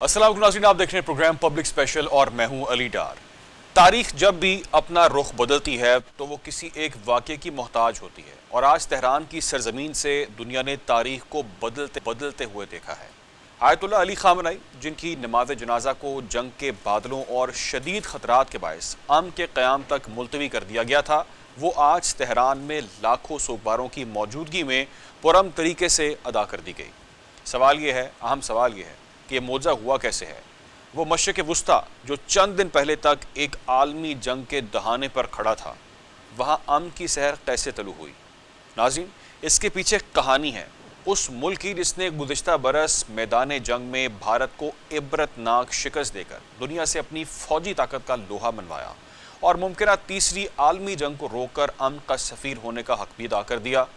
अस्सलाम वालेकुम नाज़रीन, आप देख रहे हैं प्रोग्राम पब्लिक स्पेशल और मैं हूं अली डार। तारीख जब भी अपना रुख बदलती है तो वो किसी एक वाक़े की मोहताज होती है और आज तेहरान की सरजमीन से दुनिया ने तारीख को बदलते बदलते हुए देखा है। आयतुल्ला अली खामनई, जिनकी नमाज जनाजा को जंग के बादलों और शदीद ख़तरात के बायस अमन के क़याम तक मुलतवी कर दिया गया था, वो आज तेहरान में लाखों सोगवारों की मौजूदगी में पुरअमन तरीके से अदा कर दी गई। सवाल ये है, अहम सवाल ये है कि मौजा हुआ कैसे है। वो मशरिक़ वुस्ता जो चंद दिन पहले तक एक आलमी जंग के दहाने पर खड़ा था, वहाँ अमन की सहर कैसे तलू हुई। नाज़रीन, इसके पीछे कहानी है उस मुल्क की जिसने गुज़िश्ता बरस मैदान जंग में भारत को इबरतनाक शिकस्त देकर दुनिया से अपनी फौजी ताकत का लोहा मनवाया और मुमकिन तीसरी आलमी जंग को रोककर अमन का सफ़ीर होने का हक भी अदा कर दिया।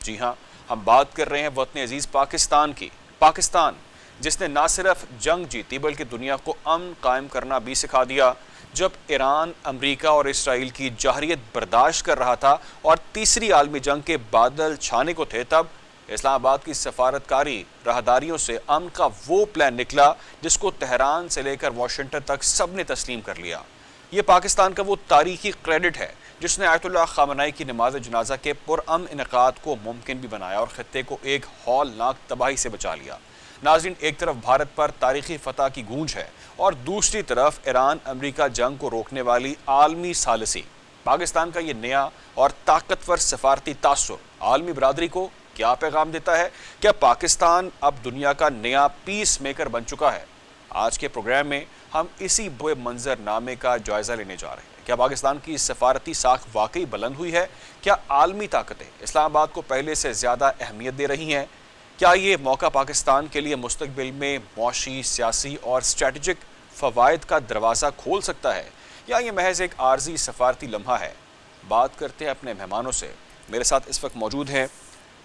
जी हाँ, हम बात कर रहे हैं वतन अजीज़ पाकिस्तान की। पाकिस्तान जिसने ना सिर्फ जंग जीती बल्कि दुनिया को अमन कायम करना भी सिखा दिया। जब ईरान, अमेरिका और इसराइल की जाहरियत बर्दाश्त कर रहा था और तीसरी आलमी जंग के बादल छाने को थे, तब इस्लामाबाद की सफारतकारी राहदारियों से अमन का वो प्लान निकला जिसको तेहरान से लेकर वाशिंगटन तक सब ने तस्लीम कर लिया। ये पाकिस्तान का वो तारीखी क्रेडिट है जिसने आयतुल्ला खामनई की नमाज जनाजा के पुरअमन इनेकाद को मुमकिन भी बनाया और खत्ते को एक हौलनाक तबाही से बचा लिया। नाज़रीन, एक तरफ भारत पर तारीखी फतह की गूंज है और दूसरी तरफ ईरान अमेरिका जंग को रोकने वाली आलमी सालिसी। पाकिस्तान का ये नया और ताकतवर सफारती तासुर आलमी बरादरी को क्या पैगाम देता है? क्या पाकिस्तान अब दुनिया का नया पीस मेकर बन चुका है? आज के प्रोग्राम में हम इसी बुरे मंजरनामे का जायज़ा लेने जा रहे हैं। क्या पाकिस्तान की सफारती साख वाकई बुलंद हुई है? क्या आलमी ताकतें इस्लामाबाद को पहले से ज़्यादा अहमियत दे रही हैं? क्या ये मौका पाकिस्तान के लिए मुस्तकबिल में मौशी, सियासी और स्ट्रेटजिक फ़वाइद का दरवाज़ा खोल सकता है, या ये महज एक आर्जी सफारती लम्हा है? बात करते हैं अपने मेहमानों से। मेरे साथ इस वक्त मौजूद हैं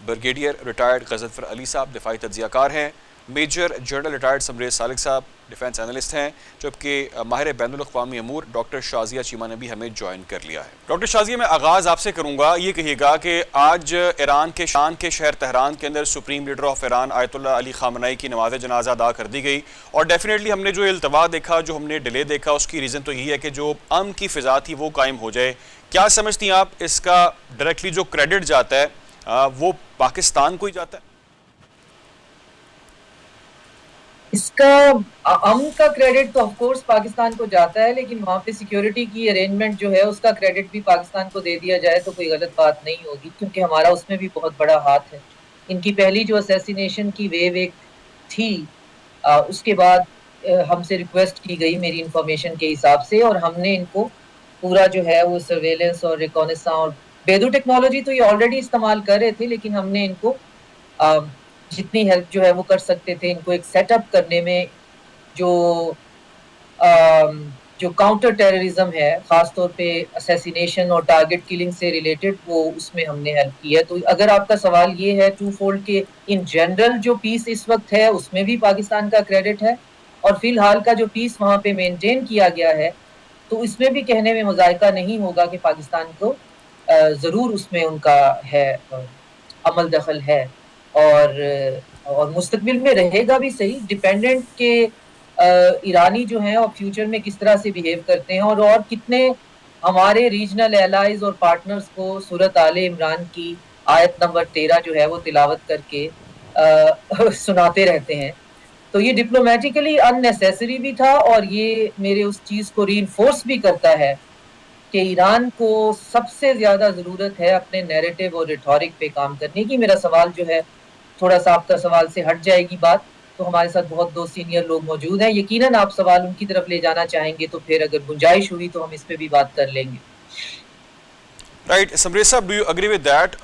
ब्रिगेडियर रिटायर्ड गज़नफ़र अली साहब, दिफ़ाई तज्ज़ियाकार हैं। मेजर जनरल रिटायर्ड समरेज़ सालिक साहब डिफेंस एनालिस्ट हैं, जबकि माहिर बैनुल अक़वामी अमूर डॉक्टर शाज़िया चीमा ने भी हमें ज्वाइन कर लिया है। डॉक्टर शाज़िया, मैं आगाज़ आपसे करूँगा, ये कहिएगा कि आज ईरान के शहर तेहरान के अंदर supreme leader of Iran ayatollah Ali खामनई की नमाज जनाजा अदा कर दी गई और डेफिनेटली हमने जो इल्तवा देखा, जो हमने डिले देखा, उसकी रीज़न तो यही है कि जो अमन की फ़िज़ा थी वो कायम हो जाए। क्या समझती हैं आप, इसका डायरेक्टली जो क्रेडिट जाता है वो पाकिस्तान को ही जाता है? इसका अमन का क्रेडिट तो ऑफ कोर्स पाकिस्तान को जाता है, लेकिन वहाँ पे सिक्योरिटी की अरेंजमेंट जो है उसका क्रेडिट भी पाकिस्तान को दे दिया जाए तो कोई गलत बात नहीं होगी, क्योंकि हमारा उसमें भी बहुत बड़ा हाथ है। इनकी पहली जो असैसिनेशन की वेव एक थी, उसके बाद हमसे रिक्वेस्ट की गई मेरी इंफॉर्मेशन के हिसाब से, और हमने इनको पूरा जो है वो सर्वेलेंस और रिकॉनेसां और बेदू टेक्नोलॉजी तो ये ऑलरेडी इस्तेमाल कर रहे थे, लेकिन हमने इनको जितनी हेल्प जो है वो कर सकते थे इनको एक सेटअप करने में, जो जो काउंटर टेररिज्म है, खासतौर पे असैसिनेशन और टारगेट किलिंग से रिलेटेड, वो उसमें हमने हेल्प की है। तो अगर आपका सवाल ये है टू फोल्ड के इन जनरल जो पीस इस वक्त है उसमें भी पाकिस्तान का क्रेडिट है, और फिलहाल का जो पीस वहाँ पे मेंटेन किया गया है तो इसमें भी कहने में मुज़ायका नहीं होगा कि पाकिस्तान को ज़रूर उसमें उनका है, अमल दखल है, और मुस्तकबिल में रहेगा भी। सही डिपेंडेंट के ईरानी जो हैं और फ्यूचर में किस तरह से बिहेव करते हैं, और कितने हमारे रीजनल एलाइज और पार्टनर्स को सूरत आले इमरान की आयत नंबर 13 जो है वो तिलावत करके सुनाते रहते हैं। तो ये डिप्लोमेटिकली अननेसेसरी भी था, और ये मेरे उस चीज को रीइंफोर्स भी करता है कि ईरान को सबसे ज्यादा जरूरत है अपने नैरेटिव और रिटोरिक पे काम करने की। मेरा सवाल जो है, थोड़ा सा आपका सवाल से हट जाएगी बात, तो हमारे साथ बहुत दो सीनियर लोग मौजूद हैं, यकीनन आप सवाल उनकी तरफ ले जाना चाहेंगे तो फिर अगर गुंजाइश हुई तो हम इस पे भी बात कर लेंगे। राइट, समरेश साहब, do you agree with that?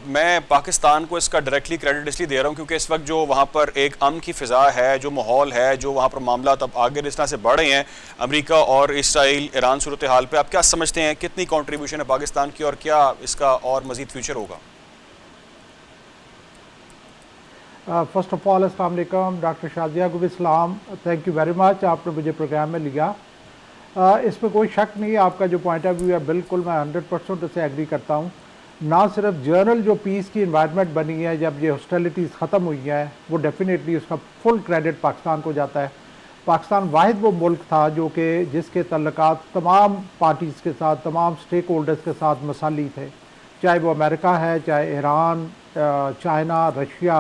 मैं पाकिस्तान को इसका डायरेक्टली क्रेडिट इसलिए दे रहा हूँ क्योंकि इस वक्त जो वहाँ पर एक अमन की फ़िज़ा है, जो माहौल है, जो वहाँ पर मामला अब आगे जिस तरह से बढ़ रहे हैं, अमेरिका और इसराइल ईरान सूरत हाल पे, आप क्या समझते हैं कितनी कंट्रीब्यूशन है पाकिस्तान की और क्या इसका और मज़ीद फ्यूचर होगा? फर्स्ट ऑफ ऑल अस्सलाम वालेकुम, डॉक्टर शाज़िया को भी सलाम, थैंक यू वेरी मच, आपने मुझे प्रोग्राम में लिया। इसमें कोई शक नहीं, आपका जो पॉइंट ऑफ व्यू है बिल्कुल मैं 100% उससे एग्री करता हूँ। ना सिर्फ जर्नल जो पीस की इन्वायरमेंट बनी है, जब ये हॉस्टिलिटीज़ ख़त्म हुई हैं, वो डेफिनेटली उसका फुल क्रेडिट पाकिस्तान को जाता है। पाकिस्तान वाहिद वो मुल्क था जो कि जिसके तल्लुकात तमाम पार्टीज़ के साथ, तमाम स्टेक होल्डर्स के साथ मसाली थे, चाहे वो अमेरिका है, चाहे ईरान, चाइना, रशिया।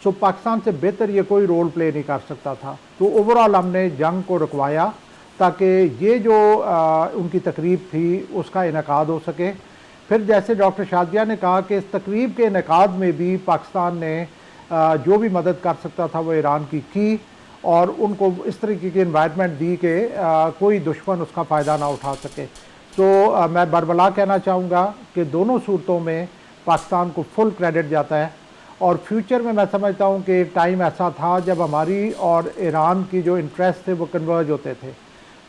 सो पाकिस्तान से बेहतर ये कोई रोल प्ले नहीं कर सकता था। तो ओवरऑल हमने जंग को रुकवाया ताकि ये जो उनकी तकरीब थी उसका इनेकाद हो सके। फिर जैसे डॉक्टर शादिया ने कहा कि इस तकरीब के इनेकाद में भी पाकिस्तान ने जो भी मदद कर सकता था वो ईरान की और उनको इस तरीके की इन्वायरमेंट दी कि कोई दुश्मन उसका फ़ायदा ना उठा सके। तो मैं बरबला कहना चाहूँगा कि दोनों सूरतों में पाकिस्तान को फुल क्रेडिट जाता है और फ्यूचर में मैं समझता हूँ कि एक टाइम ऐसा था जब हमारी और ईरान की जो इंटरेस्ट थे वो कन्वर्ज होते थे।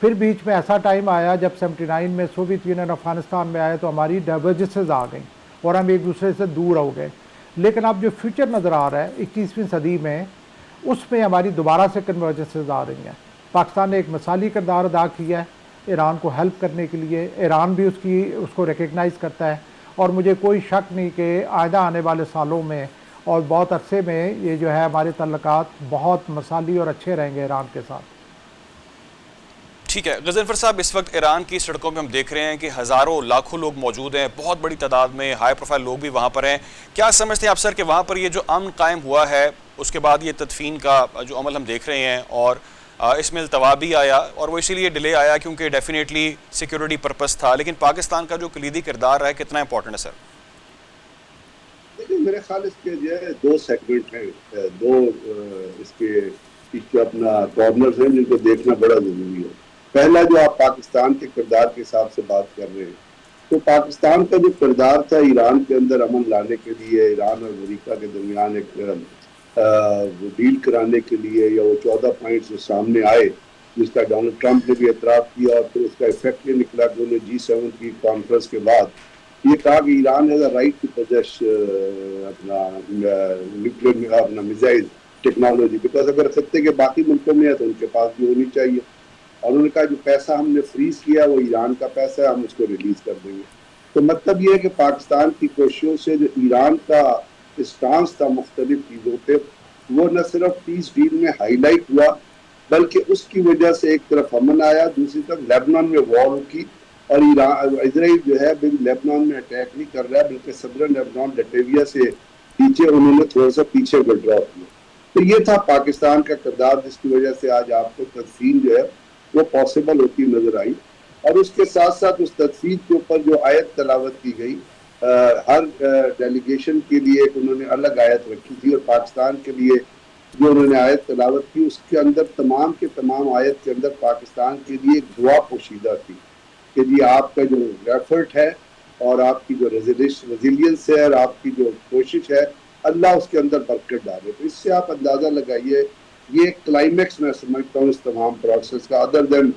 फिर बीच में ऐसा टाइम आया जब 79 में सोवियत यूनियन अफ़गानिस्तान में आया तो हमारी डाइवर्जेंसेस आ गई और हम एक दूसरे से दूर हो गए। लेकिन अब जो फ्यूचर नज़र आ रहा है 21वीं सदी में, उसमें हमारी दोबारा से कन्वर्जेंसेस आ रही हैं। पाकिस्तान ने एक मिसाली किरदार अदा किया है ईरान को हेल्प करने के लिए, ईरान भी उसको रिकग्नाइज़ करता है और मुझे कोई शक नहीं कि आइंदा आने वाले सालों में और बहुत अरसे में ये जो है हमारे तल्लुकात बहुत मिसाली और अच्छे रहेंगे ईरान के साथ। ठीक है गजनफर साहब, इस वक्त ईरान की सड़कों में हम देख रहे हैं कि हज़ारों लाखों लोग मौजूद हैं, बहुत बड़ी तादाद में हाई प्रोफाइल लोग भी वहाँ पर हैं। क्या समझते हैं आप सर कि वहाँ पर ये जो अमन कायम हुआ है उसके बाद ये तदफीन का जो अमल हम देख रहे हैं और इसमें अल्तवा भी आया और वो इसीलिए डिले आया क्योंकि डेफिनेटली सिक्योरिटी पर्पस था, लेकिन पाकिस्तान का जो कलीदी किरदार रहा है कितना इंपॉर्टेंट है सर? देखिए मेरे ख्याल इसके जो है दो सेगमेंट हैं, दो इसके अपना कॉर्नर्स हैं जिनको देखना बड़ा जरूरी है। पहला जो आप पाकिस्तान के किरदार के हिसाब से बात कर रहे हैं, तो पाकिस्तान का जो किरदार था ईरान के अंदर अमन लाने के लिए, ईरान और अमेरिका के दरमियान एक डील कराने के लिए, या वो 14 पॉइंट्स जो सामने आए जिसका डोनाल्ड ट्रंप ने भी एतराफ़ किया और फिर उसका इफेक्ट ये निकला कि उन्होंने G7 की कॉन्फ्रेंस के बाद ये कहा कि Iran has a right to possess अपना न्यूक्लियर अपना मिसाइल टेक्नोलॉजी, बिकॉज अगर खत्ते के बाकी मुल्कों में है तो उनके पास भी होनी चाहिए। और उन्होंने कहा जो पैसा हमने फ्रीज किया वो ईरान का पैसा है, हम उसको रिलीज कर देंगे। तो मतलब ये है कि पाकिस्तान की कोशिशों से जो ईरान का स्टांस था मुख्तलिफ चीज़ों पे, वो न सिर्फ पीस डील में हाईलाइट हुआ बल्कि उसकी वजह से एक तरफ अमन आया, दूसरी तरफ लेबनान में वॉर की और इजराइल जो है लेबनान में अटैक नहीं कर रहा है बल्कि सदर लेबनान लटेविया से पीछे उन्होंने थोड़ा सा पीछे विड्रॉ किया। तो ये था पाकिस्तान का किरदार जिसकी वजह से आज आपको तदफीन जो है वो पॉसिबल होती नजर आई। और उसके साथ साथ उस तदफीन के ऊपर जो आयत तलावत की गई, हर डेलीगेशन के लिए एक उन्होंने अलग आयत रखी थी और पाकिस्तान के लिए जो उन्होंने आयत तलावत की उसके अंदर तमाम के तमाम आयत के अंदर पाकिस्तान के लिए एक दुआ पोशीदा थी कि जी आपका जो एफर्ट है और आपकी जो रेजिलियंस है और आपकी जो कोशिश है अल्लाह उसके अंदर बरकत डाले। तो इससे आप अंदाज़ा लगाइए ये क्लाइमेक्स मैं समझता हूँ इस तमाम प्रोसेस का, अदर देन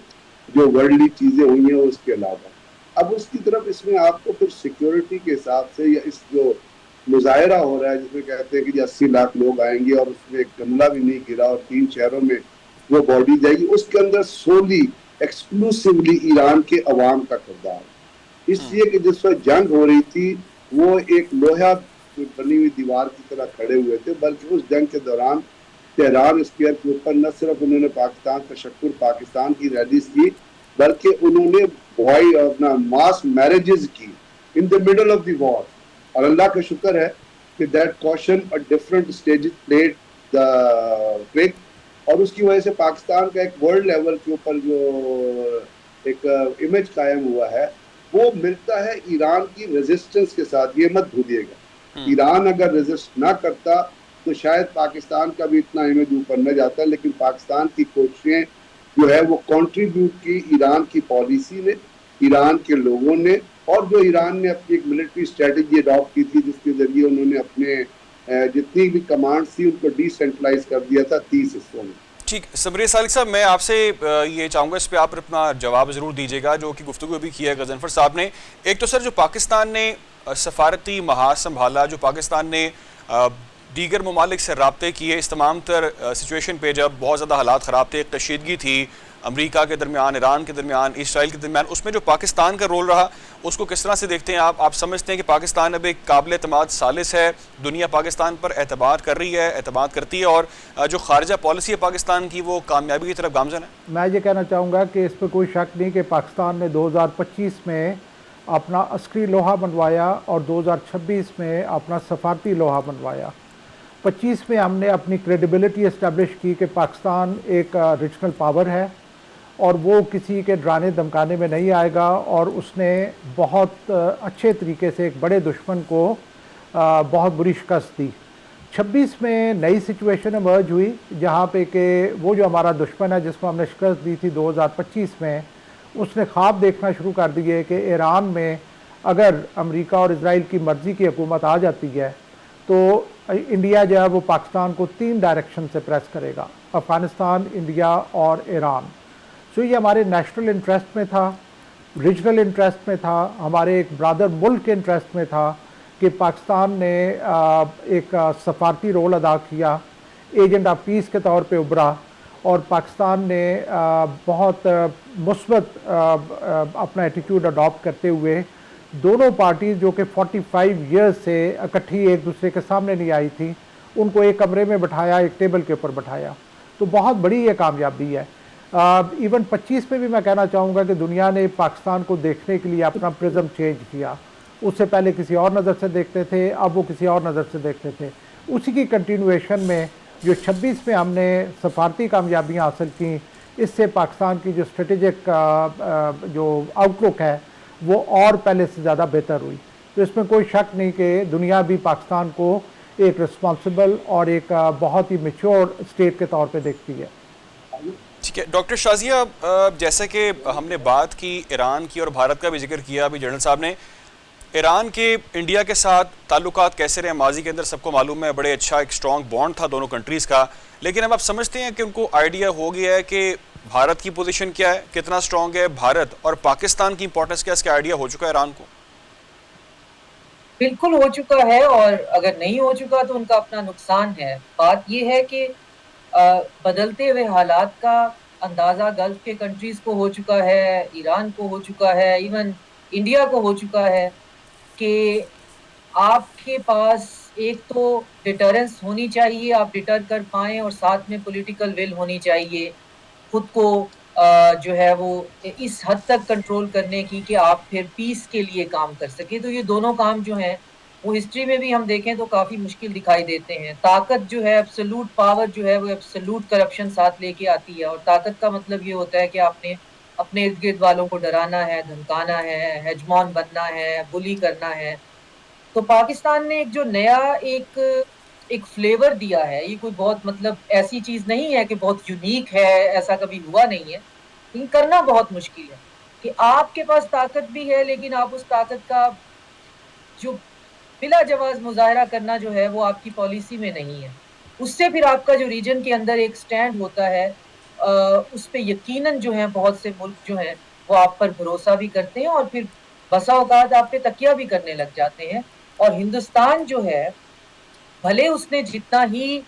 जो वर्ल्डली चीज़ें हुई हैं उसके अलावा। अब उसकी तरफ इसमें आपको फिर सिक्योरिटी के हिसाब से या इस जो मुजाहरा हो रहा है जिसमें कहते हैं कि 80 लाख लोग आएंगे और उसमें एक गमला भी नहीं गिरा और 3 शहरों में वो बॉडी जाएगी, उसके अंदर सोली एक्सक्लूसिवली ईरान के अवाम का किरदार, इसलिए कि जिस वक्त जंग हो रही थी वो एक लोहा बनी हुई दीवार की तरह खड़े हुए थे, बल्कि उस जंग के दौरान तेहरान स्क्वायर के ऊपर न सिर्फ उन्होंने पाकिस्तान तशक्कुर पाकिस्तान की रैलीज की बल्कि उन्होंने बॉय अपना मास मैरिजेस की in the middle of the war. और अल्लाह का शुक्र है कि that caution a different stage played the trick और उसकी वजह से पाकिस्तान का एक वर्ल्ड लेवल के ऊपर जो एक इमेज कायम हुआ है वो मिलता है ईरान की रेजिस्टेंस के साथ। ये मत भूलिएगा, ईरान अगर रेजिस्ट ना करता तो शायद पाकिस्तान का भी इतना इमेज ऊपर न जाता, लेकिन पाकिस्तान की कोशिशें जो है वो कंट्रीब्यूट की ईरान की पॉलिसी ने, ईरान के लोगों ने, और जो ईरान ने अपनी एक मिलिट्री स्ट्रेटजी अडॉप्ट की थी जिसके जरिए उन्होंने अपने जितनी भी कमांड थी उनको डिसेंट्रलाइज कर दिया था 30 हिस्सों में। ठीक, सबरी सालिक साहब मैं आपसे ये चाहूँगा इस पर आप अपना जवाब ज़रूर दीजिएगा जो कि गुफ्तगू भी किया है गजनफर साहब ने। एक तो सर जो पाकिस्तान ने सफारती महाज संभाला, जो पाकिस्तान ने दीगर ममालिक से रब्ते किए, इस तमाम तर सिचुएशन पे जब बहुत ज़्यादा हालात ख़राब थे, कशीदगी थी, अमेरिका के दरमियान, ईरान के दरमियान, इसराइल के दरमियान, उसमें जो पाकिस्तान का रोल रहा उसको किस तरह से देखते हैं आप समझते हैं कि पाकिस्तान अब एक काबिल एतमाद सालिस है, दुनिया पाकिस्तान पर एतबार कर रही है, एतमाद करती है, और जो खारजा पॉलिसी है पाकिस्तान की वो कामयाबी की तरफ गामजन है? मैं ये कहना चाहूँगा कि इस पर कोई शक नहीं कि पाकिस्तान ने 2025 में अपना अस्करी लोहा बनवाया और 2026 में अपना सफारती लोहा बनवाया। 25 में हमने अपनी क्रेडिबिलिटी इस्टेब्लिश की कि पाकिस्तान एक रीजनल पावर है और वो किसी के डराने धमकाने में नहीं आएगा, और उसने बहुत अच्छे तरीके से एक बड़े दुश्मन को बहुत बुरी शिकस्त दी। 26 में नई सिचुएशन इमर्ज हुई जहाँ पे कि वो जो हमारा दुश्मन है जिसको हमने शिकस्त दी थी 2025 में, उसने ख्वाब देखना शुरू कर दिए कि ईरान में अगर अमेरिका और इजराइल की मर्ज़ी की हुकूमत आ जाती है तो इंडिया जो है वो पाकिस्तान को 3 डायरेक्शन से प्रेस करेगा, अफ़गानिस्तान, इंडिया और ईरान। सो ये हमारे नेशनल इंटरेस्ट में था, रीजनल इंटरेस्ट में था, हमारे एक ब्रदर मुल्क के इंटरेस्ट में था कि पाकिस्तान ने एक सफारती रोल अदा किया, एजेंट ऑफ पीस के तौर पे उभरा, और पाकिस्तान ने बहुत मुस्बत अपना एटीट्यूड अडॉप्ट करते हुए दोनों पार्टीज़ जो कि 45 ईयर्स से इकट्ठी एक दूसरे के सामने नहीं आई थी, उनको एक कमरे में बिठाया, एक टेबल के ऊपर बिठाया। तो बहुत बड़ी ये कामयाबी है। इवन 25 में भी मैं कहना चाहूँगा कि दुनिया ने पाकिस्तान को देखने के लिए अपना प्रिज्म चेंज किया। उससे पहले किसी और नज़र से देखते थे, अब वो किसी और नज़र से देखते थे। उसी की कंटिन्यूएशन में जो 26 में हमने सफारती कामयाबियाँ हासिल की, इससे पाकिस्तान की जो स्ट्रेटेजिक जो आउटलुक है वो और पहले से ज़्यादा बेहतर हुई। तो इसमें कोई शक नहीं कि दुनिया भी पाकिस्तान को एक रिस्पॉन्सिबल और एक बहुत ही मैच्योर स्टेट के तौर पे देखती है। ठीक है डॉक्टर शाजिया, जैसे कि हमने बात की ईरान की और भारत का भी जिक्र किया अभी जनरल साहब ने, ईरान के इंडिया के साथ ताल्लुकात कैसे रहे माजी के अंदर सबको मालूम है, बड़े अच्छा एक स्ट्रॉन्ग बॉन्ड था दोनों कंट्रीज़ का, लेकिन अब आप समझते हैं कि उनको आइडिया हो गया है कि भारत की पोजीशन क्या है, कितना स्ट्रॉन्ग है भारत, और पाकिस्तान की इंपॉर्टेंस क्या, इसका आइडिया हो चुका है ईरान को? बिल्कुल हो चुका है, और अगर नहीं हो चुका तो उनका अपना नुकसान है। बात यह है कि बदलते हुए हालात का अंदाज़ा गल्फ के कंट्रीज़ को हो चुका है, ईरान को हो चुका है, इवन इंडिया को हो चुका है कि आपके पास एक तो डिटरेंस होनी चाहिए, आप डिटर कर पाएँ, और साथ में पॉलिटिकल विल होनी चाहिए खुद को जो है वो इस हद तक कंट्रोल करने की कि आप फिर पीस के लिए काम कर सकें। तो ये दोनों काम जो हैं वो हिस्ट्री में भी हम देखें तो काफ़ी मुश्किल दिखाई देते हैं। ताकत जो है, एब्सोल्यूट पावर जो है वो एब्सोल्यूट करप्शन साथ लेके आती है, और ताकत का मतलब ये होता है कि आपने अपने इर्द-गिर्द वालों को डराना है, धमकाना है, हेजमॉन बनना है, बुली करना है। तो पाकिस्तान ने एक जो नया एक फ्लेवर दिया है, ये कोई बहुत मतलब ऐसी चीज़ नहीं है कि बहुत यूनिक है, ऐसा कभी हुआ नहीं है, लेकिन करना बहुत मुश्किल है कि आपके पास ताकत भी है लेकिन आप उस ताकत का जो बिला जवाज़ मुज़ाहरा करना जो है वो आपकी पॉलिसी में नहीं है। उससे फिर आपका जो रीजन के अंदर एक स्टैंड होता है, उस पे यकीनन जो है बहुत से मुल्क जो हैं वो आप पर भरोसा भी करते हैं, और फिर बसा औकात आप पे तकिया भी करने लग जाते हैं। और हिंदुस्तान जो है, भले उसने जितना ही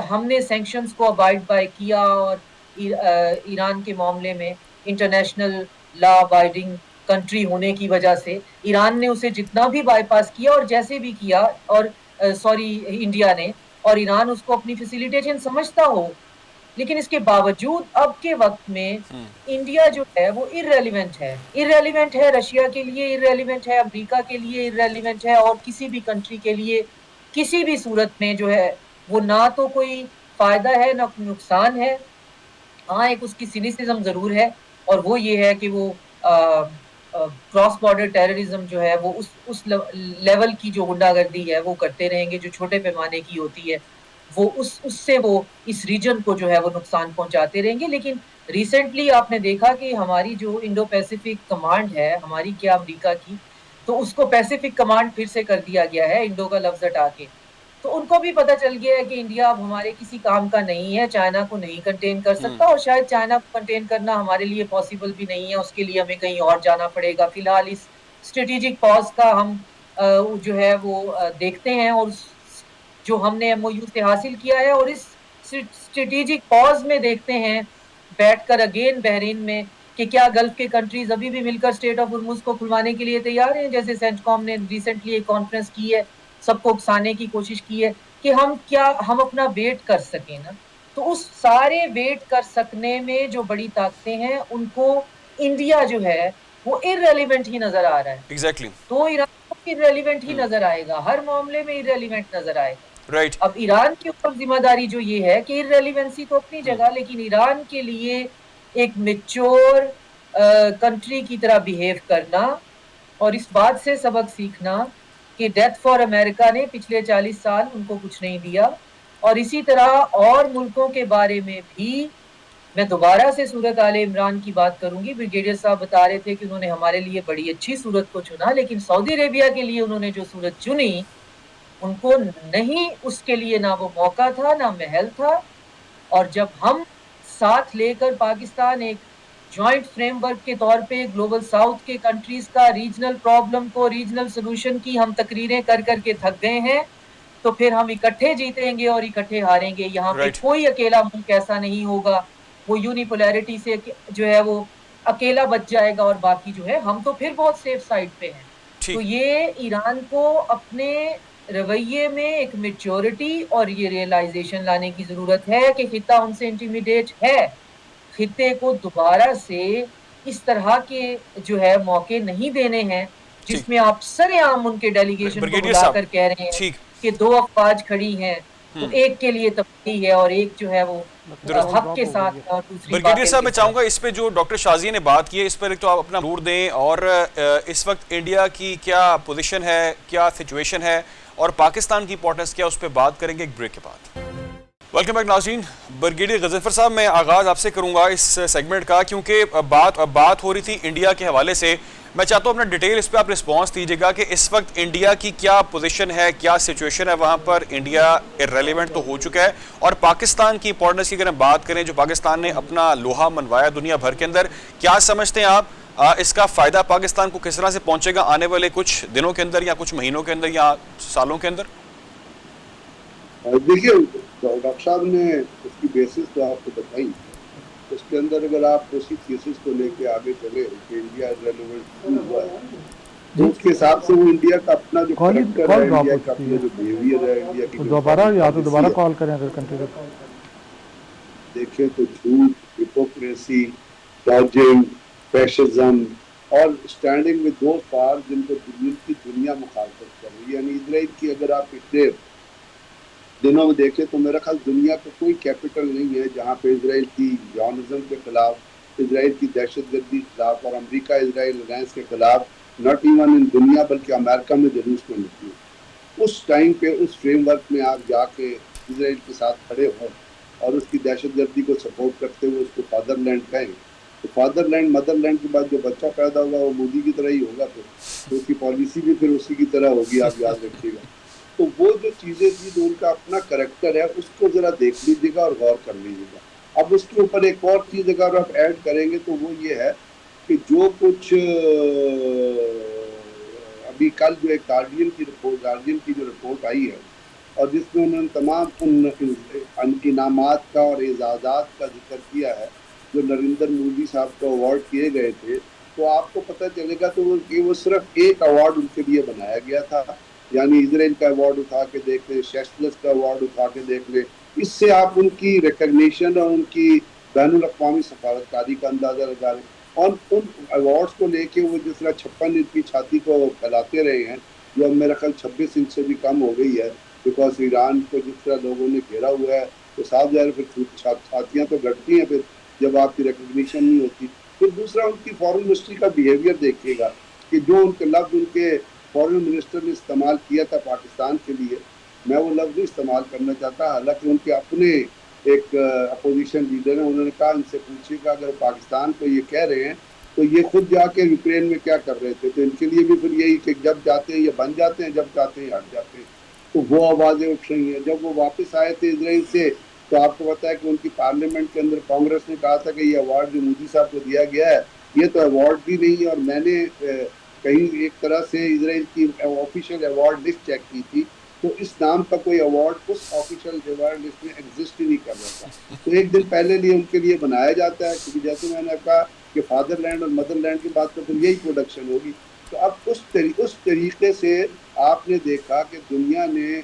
हमने सैंक्शंस को अबाइड बाय किया, और ईरान के मामले में इंटरनेशनल लॉ अबाइडिंग कंट्री होने की वजह से ईरान ने उसे जितना भी बाईपास किया और जैसे भी किया, और इंडिया ने, और ईरान उसको अपनी फैसिलिटेशन समझता हो, लेकिन इसके बावजूद अब के वक्त में इंडिया जो है वो इररेलेवेंट है रशिया के लिए, इररेलेवेंट है अमेरिका के लिए, इररेलेवेंट है और किसी भी कंट्री के लिए किसी भी सूरत में जो है वो ना तो कोई फायदा है ना नुकसान है। हाँ, एक उसकी सिनिसिज्म जरूर है, और वो ये है कि वो क्रॉस बॉर्डर टेररिज्म जो है वो उस लेवल की जो गुंडागर्दी है वो करते रहेंगे जो छोटे पैमाने की होती है, वो उससे वो इस रीजन को जो है वो नुकसान पहुंचाते रहेंगे। लेकिन रिसेंटली आपने देखा कि हमारी जो इंडो पैसिफिक कमांड है हमारी, क्या अमेरिका की, तो उसको पैसिफिक कमांड फिर से कर दिया गया है इंडो का लफ्ज हटा के। तो उनको भी पता चल गया है कि इंडिया अब हमारे किसी काम का नहीं है, चाइना को नहीं कंटेन कर सकता, और शायद चाइना को कंटेन करना हमारे लिए पॉसिबल भी नहीं है, उसके लिए हमें कहीं और जाना पड़ेगा। फिलहाल इस स्ट्रेटेजिक पॉज का हम जो है वो देखते हैं, और जो हमने एमओयू से हासिल किया है, और इस स्ट्रेटेजिक पॉज में देखते हैं बैठकर अगेन बहरीन में कि क्या गल्फ के कंट्रीज अभी भी मिलकर स्टेट ऑफ हुर्मुज को खुलवाने के लिए तैयार हैं, जैसे सेंटकॉम ने रिसेंटली एक कॉन्फ्रेंस की है, सबको उकसाने की कोशिश की है कि हम अपना वेट कर सकें ना। तो उस सारे वेट कर सकने में जो बड़ी ताकतें हैं उनको इंडिया जो है वो इररेलेवेंट ही नजर आ रहा है। एग्जैक्टली। तो ईरान को इररेलेवेंट ही नजर आएगा, हर मामले में इररेलेवेंट नजर आएगा। राइट। अब ईरान के ऊपर जिम्मेदारी जो ये है कि इररेलेवेंसी तो अपनी जगह, लेकिन ईरान के लिए एक मेच्योर कंट्री की तरह बिहेव करना और इस बात से सबक सीखना कि डेथ फॉर अमेरिका ने पिछले 40 साल उनको कुछ नहीं दिया, और इसी तरह और मुल्कों के बारे में भी मैं दोबारा से सूरत आले इमरान की बात करूंगी। ब्रिगेडियर साहब बता रहे थे कि उन्होंने हमारे लिए बड़ी अच्छी सूरत को चुना, लेकिन सऊदी अरेबिया के लिए उन्होंने जो सूरत चुनी उनको नहीं, उसके लिए ना वो मौका था ना महल था। और जब हम साथ लेकर पाकिस्तान एक जॉइंट फ्रेमवर्क के तौर पे ग्लोबल साउथ के कंट्रीज का रीजनल प्रॉब्लम को रीजनल सोल्यूशन की हम तकरीरें कर करके थक गए हैं, तो फिर हम इकट्ठे जीतेंगे और इकट्ठे हारेंगे। यहाँ पे कोई अकेला मुल्क ऐसा नहीं होगा वो यूनिपोलैरिटी से जो है वो अकेला बच जाएगा और बाकी जो है हम तो फिर बहुत सेफ साइड पे हैं। तो ये ईरान को अपने रवैये में एक मेच्योरिटी और ये रियलाइजेशन लाने की जरूरत है कि खिता उनसे इंटिमिडेट है। खिते को दोबारा से इस तरह के जो है मौके नहीं देने हैं जिसमें आप सरेआम उनके डेलीगेशन को बुलाकर कह रहे हैं कि दो अफवाज खड़ी हैं, तो एक के लिए तब्दीली है और एक जो है वो हक के साथ है और दूसरी। ब्रिगेडियर साहब, मैं चाहूंगा इस पे जो डॉक्टर शाजिया ने बात की है इस पर एक तो आप अपना रूर दें, और इस वक्त इंडिया की क्या पोजीशन है, क्या सिचुएशन है और पाकिस्तान की इंपॉर्टेंस क्या, उस पर बात करेंगे एक ब्रेक के बाद। वेलकम बैक नाज़रीन। ब्रिगेडियर गजनफर साहब, मैं आगाज़ आपसे करूंगा इस सेगमेंट का, क्योंकि बात हो रही थी इंडिया के हवाले से। मैं चाहता हूँ अपना डिटेल इस पर आप रिस्पॉन्स दीजिएगा कि इस वक्त इंडिया की क्या पोजीशन है, क्या सिचुएशन है वहाँ पर। इंडिया इररेलेवेंट तो हो चुका है, और पाकिस्तान की इंपॉर्टेंस की अगर हम बात करें, जो पाकिस्तान ने अपना लोहा मनवाया दुनिया भर के अंदर, क्या समझते हैं आप इसका फ़ायदा पाकिस्तान को किस तरह से पहुँचेगा आने वाले कुछ दिनों के अंदर या कुछ महीनों के अंदर या सालों के अंदर? देखिए, डॉक्टर साहब ने उसकी बेसिस तो आपको बताई, उसके अंदर अगर आप उसी थीसिस को लेके आगे चले कि इंडिया रेलेवेंट हुआ है, तो उसके हिसाब से वो इंडिया का अपना जो कैरेक्टर है, इंडिया का अपना जो बिहेवियर है, इंडिया की दोबारा कॉल करें अगर कंटिन्यू देखें तो झूठ, हिपोक्रेसी, डॉजिंग, फैशिज्म और स्टैंडिंग विद दोज पावर जिनको दुनिया मुखालफत कर रही है। यानी इजराइल की अगर आप पिछले दिनों में देखें तो मेरा ख्याल दुनिया का कोई कैपिटल नहीं है जहाँ पे इजराइल की जॉर्नलिज्म के खिलाफ, इजराइल की दहशतगर्दी के खिलाफ और अमेरिका इजराइल अलायंस के खिलाफ नॉट इवन इन दुनिया बल्कि अमेरिका में जुलूस में निकली। उस टाइम पे उस फ्रेमवर्क में आप जाके इजराइल के साथ खड़े हो और उसकी दहशतगर्दी को सपोर्ट करते हुए उसको फादरलैंड कहें, तो फादरलैंड मदरलैंड के बाद जो बच्चा पैदा होगा वो मोदी की तरह ही होगा, फिर तो उसकी पॉलिसी भी फिर उसी की तरह होगी, आप याद रखिएगा। तो वो जो चीज़ें थी जो उनका अपना करैक्टर है उसको ज़रा देख लीजिएगा और गौर कर लीजिएगा। अब उसके ऊपर एक और चीज़ अगर आप ऐड करेंगे तो वो ये है कि जो कुछ अभी कल जो एक गार्डियन की जो रिपोर्ट आई है और जिसमें उन्होंने तमाम उन इनामात का और एजाज़ात का जिक्र किया है जो नरेंद्र मोदी साहब को अवार्ड किए गए थे, तो आपको पता चलेगा तो वो सिर्फ एक अवार्ड उनके लिए बनाया गया था। यानी इजराइल का अवार्ड उठा के देख ले, शेस्टलेस का अवार्ड उठा के देख ले, इससे आप उनकी रिकग्निशन और उनकी बैनुल अक़वामी सफारतकारी का अंदाज़ा लगा लें। और उन अवार्ड्स को लेके वो जिस तरह 56 इंच की छाती को फैलाते रहे हैं, जो अब मेरा ख्याल 26 इंच से भी कम हो गई है, बिकॉज ईरान को जिस तरह लोगों ने घेरा हुआ है, तो साफ ज़ाहिर फिर छातियाँ तो घटती हैं फिर जब आपकी रिकग्निशन नहीं होती। फिर दूसरा उनकी फॉरेन मिनिस्ट्री का बिहेवियर देखिएगा कि जो उनके लफ्ज़ उनके फॉरेन मिनिस्टर ने इस्तेमाल किया था पाकिस्तान के लिए, मैं वो लफ्ज़ इस्तेमाल करना चाहता। हालांकि उनके अपने एक अपोजिशन लीडर हैं, उन्होंने कहा इनसे पूछिएगा अगर पाकिस्तान को ये कह रहे हैं तो ये खुद जाके यूक्रेन में क्या कर रहे थे। तो इनके लिए भी फिर यही कि जब जाते हैं ये बन जाते हैं, जब जाते हैं हट जाते हैं। तो वो आवाज़ें उठ रही हैं। जब वो वापस आए थे इजराइल से तो आपको पता है कि उनकी पार्लियामेंट के अंदर कांग्रेस ने कहा था कि ये अवार्ड जो मोदी साहब को दिया गया है ये तो अवार्ड भी नहीं है। और मैंने कहीं एक तरह से इजराइल की ऑफिशियल अवार्ड लिस्ट चेक की थी तो इस नाम का कोई अवार्ड उस ऑफिशियल रिवार्ड लिस्ट में एग्जिस्ट ही नहीं कर रहा था। तो एक दिन पहले लिए उनके लिए बनाया जाता है, क्योंकि जैसे मैंने कहा कि फादरलैंड और मदरलैंड की बात तो फिर यही प्रोडक्शन होगी। तो अब उस तरीके से आपने देखा कि दुनिया ने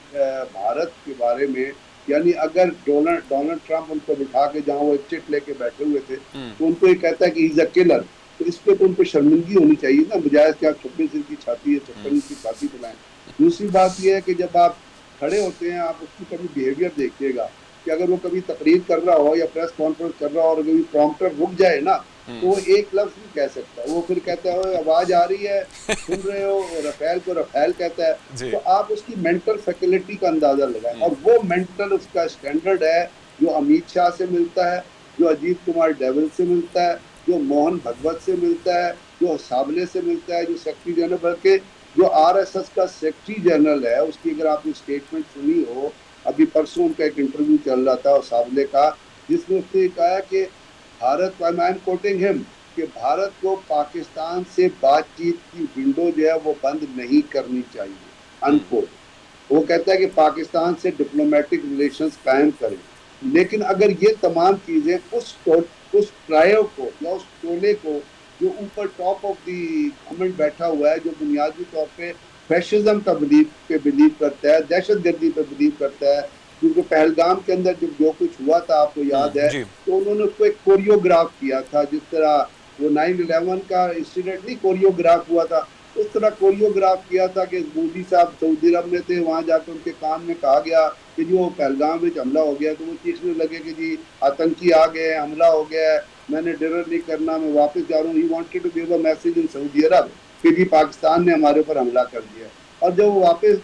भारत के बारे में, यानी अगर डोनाल्ड ट्रंप उनको बिठा के जहाँ वो चिट लेके बैठे हुए थे तो उनको ये कहता है कि इज अ किलर, तो इस पे तो उनको शर्मिंदगी होनी चाहिए ना, बजाय कि आप 26 इंच की छाती है 56 इंच की छाती बनाएं। दूसरी बात यह है कि जब आप खड़े होते हैं आप उसकी कभी बिहेवियर देखिएगा कि अगर वो कभी तकरीर कर रहा हो या प्रेस कॉन्फ्रेंस कर रहा हो और कभी प्रॉम्प्टर रुक जाए ना तो वो एक लफ्ज नहीं कह सकता, वो फिर कहता है आवाज आ रही है सुन रहे हो, रफेल को रफेल कहता है। तो आप उसकी मेंटल फैसिलिटी का अंदाजा लगाएं, और वो मेंटल उसका स्टैंडर्ड है जो अमित शाह से मिलता है, जो अजीत कुमार डेविल से मिलता है, जो मोहन भगवत से मिलता है, जो साबले से मिलता है, जो सेक्रेटरी जनरल, बल्कि जो आरएसएस का सेक्रेटरी जनरल है उसकी अगर आपने स्टेटमेंट सुनी हो, अभी परसों उनका एक इंटरव्यू चल रहा था और साबले का, जिसमें उसने कहा कि Bharat, I am quoting him, कि भारत को पाकिस्तान से बातचीत की विंडो जो है वो बंद नहीं करनी चाहिए, अनकोट। वो कहता है कि पाकिस्तान से डिप्लोमेटिक रिलेशंस कायम करें, लेकिन अगर ये तमाम चीजें उस ट्रायो को या उस टोले को जो ऊपर टॉप ऑफ दी गवर्नमेंट बैठा हुआ है, जो बुनियादी तौर पे फैशिज्म का बिलीव करता है, दहशतगर्दी पे बिलीव करता है, क्योंकि पहलगाम के अंदर जब जो कुछ हुआ था आपको याद है, तो उन्होंने उसको एक कोरियोग्राफ किया था, जिस तरह वो 9/11 का इंसिडेंट नहीं कोरियोग्राफ हुआ था, उस तरह कोरियोग्राफ किया था कि मोदी साहब सऊदी अरब में थे, वहां जाकर उनके कान में कहा गया कि जो पहलगाम में हमला हो गया, तो वो चीखने लगे कि जी आतंकी आ गए, हमला हो गया है, मैंने डिनर नहीं करना, मैं वापस जा रहा हूँ। He wanted to give a message in Saudi Arab कि जी पाकिस्तान ने हमारे ऊपर हमला कर दिया। और जब वो वापस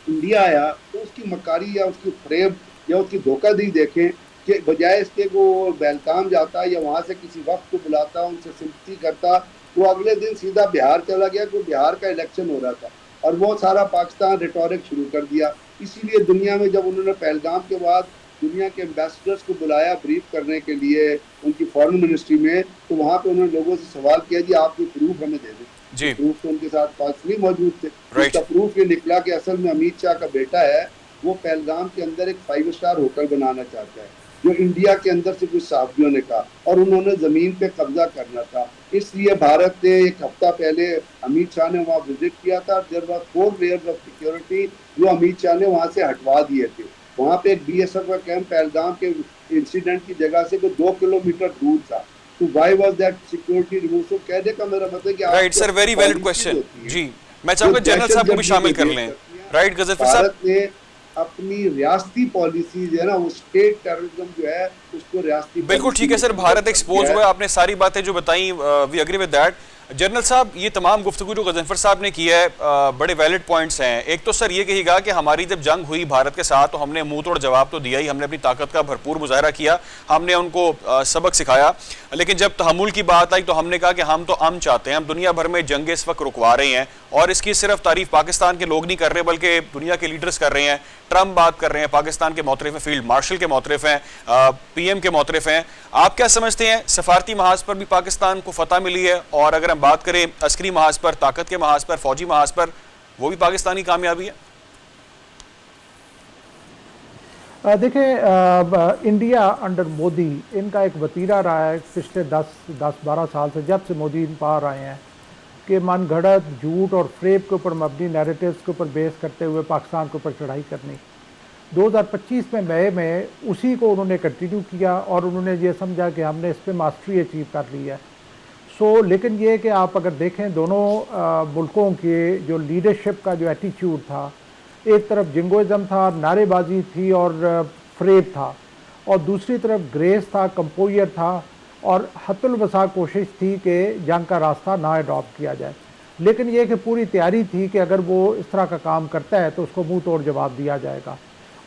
इंडिया आया तो उसकी मकारी या उसकी फ्रेब या उसकी धोखाधड़ी देखें कि बजाय इसके वो बेलगाम जाता या वहां से किसी वक्त को बुलाता, उनसे सिंपथी करता, वो अगले दिन सीधा बिहार चला गया, क्योंकि बिहार का इलेक्शन हो रहा था, और वो सारा पाकिस्तान रिटोरिक शुरू कर दिया। इसीलिए दुनिया में जब उन्होंने पहलगाम के बाद दुनिया के एम्बेसडर्स को बुलाया ब्रीफ करने के लिए उनकी फॉरेन मिनिस्ट्री में, तो वहां पे उन्होंने लोगों से सवाल किया जी आपके प्रूफ हमें दे दें। प्रूफ तो उनके साथ पास नहीं मौजूद थे। उसका प्रूफ ये निकला कि असल में अमित शाह का बेटा है, वो पहलगाम के अंदर एक 5 स्टार होटल बनाना चाहता है, जो इंडिया के अंदर से कुछ साहबियों ने कहा, और उन्होंने जमीन पे कब्जा करना था। इसलिए भारत ने एक हफ्ता पहले अमित शाह ने वहाँ विजिट किया था, there was 4 layers of security जो अमित शाह ने वहाँ से हटवा दिए थे। वहाँ पे एक बीएसएफ का कैंप पहलगाम के इंसिडेंट की जगह से 2 किलोमीटर दूर था। तो why was that security remove? तो कहने का मेरा मतलब कि right sir, very valid question. जी, मैं चाहूंगा जनरल साहब को भी शामिल कर लें। राइट गजनफर साहब, भारत ने अपनी रियासती पॉलिसी जो है ना, वो स्टेट टेररिज्म जो है उसको रियासती, बिल्कुल ठीक है सर, भारत एक्सपोज हुआ है, आपने सारी बातें जो बताई, we agree with that. General साहब, ये तमाम गुफ्तगू जो गजनफर साहब ने किया है, बड़े वैलिड पॉइंट्स हैं। एक तो सर ये कहिएगा कि हमारी जब जंग हुई भारत के साथ तो हमने मुंह तोड़ जवाब तो दिया ही, हमने अपनी ताकत का भरपूर मुजाहरा किया, हमने उनको सबक सिखाया, लेकिन जब तहम्मुल की बात आई तो हमने कहा कि हम तो अमन चाहते हैं, हम दुनिया भर में जंग इस वक्त रुकवा रहे हैं, और इसकी सिर्फ तारीफ पाकिस्तान के लोग नहीं कर रहे बल्कि दुनिया के लीडर्स कर रहे हैं। ट्रंप बात कर रहे हैं, पाकिस्तान के मोतरफ हैं, फील्ड मार्शल के मोतरफ हैं, पीएम के मोतरफ हैं। आप क्या समझते हैं, सफारती महाज पर भी पाकिस्तान को फतह मिली है, और अगर हम बात करें अस्करी महाज पर, ताकत के महाज पर, फौजी महाज पर, वो भी पाकिस्तानी कामयाबी है? देखिए, इंडिया अंडर मोदी इनका एक वतीरा रहा है पिछले 10-12 साल से, जब से मोदी इन पार आए हैं, कि मन घड़त झूठ और फ्रेब के ऊपर मबनी नैरेटिव्स के ऊपर बेस करते हुए पाकिस्तान के ऊपर चढ़ाई करनी। 2025 में मई में उसी को उन्होंने कंटिन्यू किया, और उन्होंने ये समझा कि हमने इस पर मास्टरी अचीव कर ली है। लेकिन ये कि आप अगर देखें दोनों मुल्कों के जो लीडरशिप का जो एटीट्यूड था, एक तरफ जिंगोइज़म था, नारेबाजी थी और फ्रेब था, और दूसरी तरफ ग्रेस था, कंपोजर था, और हतुल वसा कोशिश थी कि जंग का रास्ता ना अडॉप्ट किया जाए। लेकिन ये कि पूरी तैयारी थी कि अगर वो इस तरह का काम करता है तो उसको मुंह तोड़ जवाब दिया जाएगा।